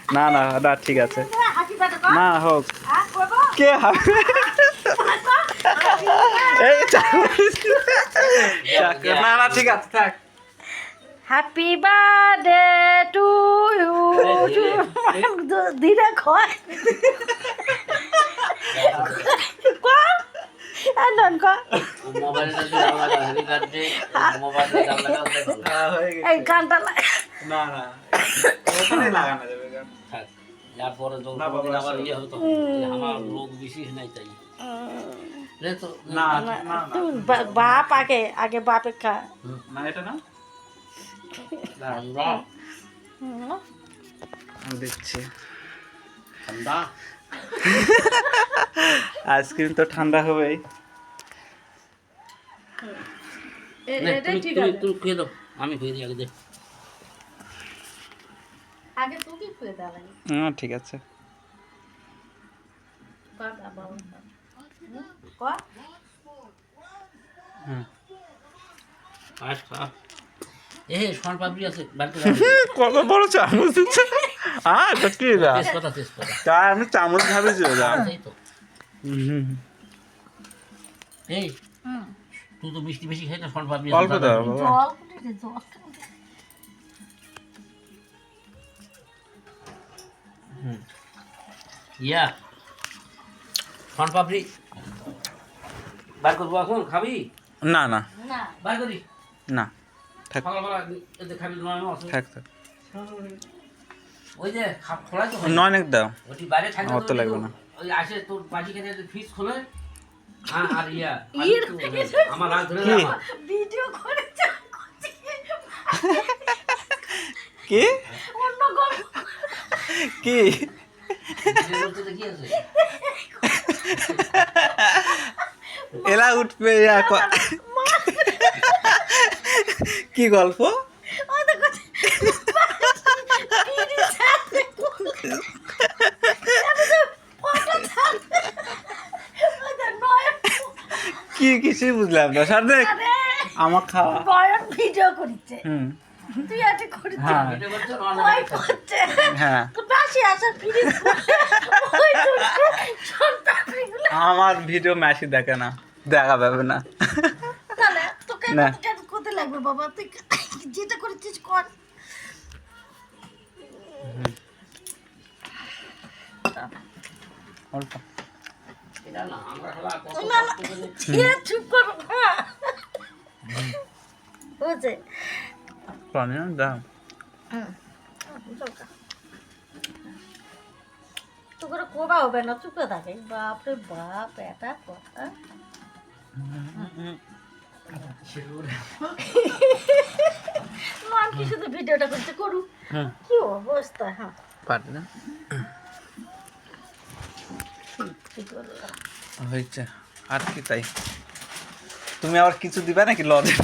না না না ঠিক আছে না হোক কে হবে এই না না ঠিক আছে থাক হ্যাপি বার্থডে টু ইউ দিদা কয় নন কয় এই গানটা না না ওখানে লাগানো যাবে গান তারপরে আবার ইয়ে হতো আমার লোক বিশেষ নাই তাই না না না বাপ আগে আগে বাপে খা না এটা না আমি দিচ্ছি ঠান্ডা আইসক্রিম তো ঠান্ডা হবেই তুই খেয়ে দাও আমি খেয়ে দিই আগে দে আগে তুমি খুলে দাও ঠিক আছে আচ্ছা এ সোন পাপড়ি আছে বাড়িতে কত বড় চামচ দিচ্ছে এটা কি না তেজপাতা তাই আমি চামচ ভাবেছি ওটা এই তো এই তুই তো মিষ্টি বেশি খাই না সোন পাপড়ি অল্প দাও বাবা ইয়া সোন পাপড়ি বার করবো এখন খাবি না না বার করি না থাক সকালবেলা এতে খাবি নয় মাস থাক থাক ওই যে খোলাই তো নয় নাক দাও ওটি বাইরে থাকলে আমার তো লাগবে না। ওই আসে তোর বাজি কেটে ফ্রিজ খোলে হ্যাঁ আর ইয়া আমার রাগ ধরে কি? ভিডিও করেছে কি অন্য গল্প কি কি আছে এলা উঠবে কি গল্প কি কিছুই বুঝলাম না সাথে আমার খাওয়া বয়ন ভিডিও করিছে হুম তুই আজকে করিছে হ্যাঁ এটা করছে ওই করছে হ্যাঁ তো বাসি আসা ফিরিস ওই করছে সন্তা ফিগুলো আমার ভিডিও ম্যাসি দেখে না দেখা পাবে না তাহলে তোকে না। কত করতে লাগবে বাবা তুই যেটা করেছিস কর অল্প এটা না আমরা খেলা কত না না ছিঁড়ে চুপ করো না বুঝে পানি না দাও তো করে কোবা হবে না চুপে থাকে বাপরে বাপ এটা কথা মান কি শুধু ভিডিওটা করতে করু হুম কি অবস্থা হ্যাঁ পারবে না কি করলাম হয়েছে আর কি তাই তুমি আবার কিছু দিবা নাকি লজের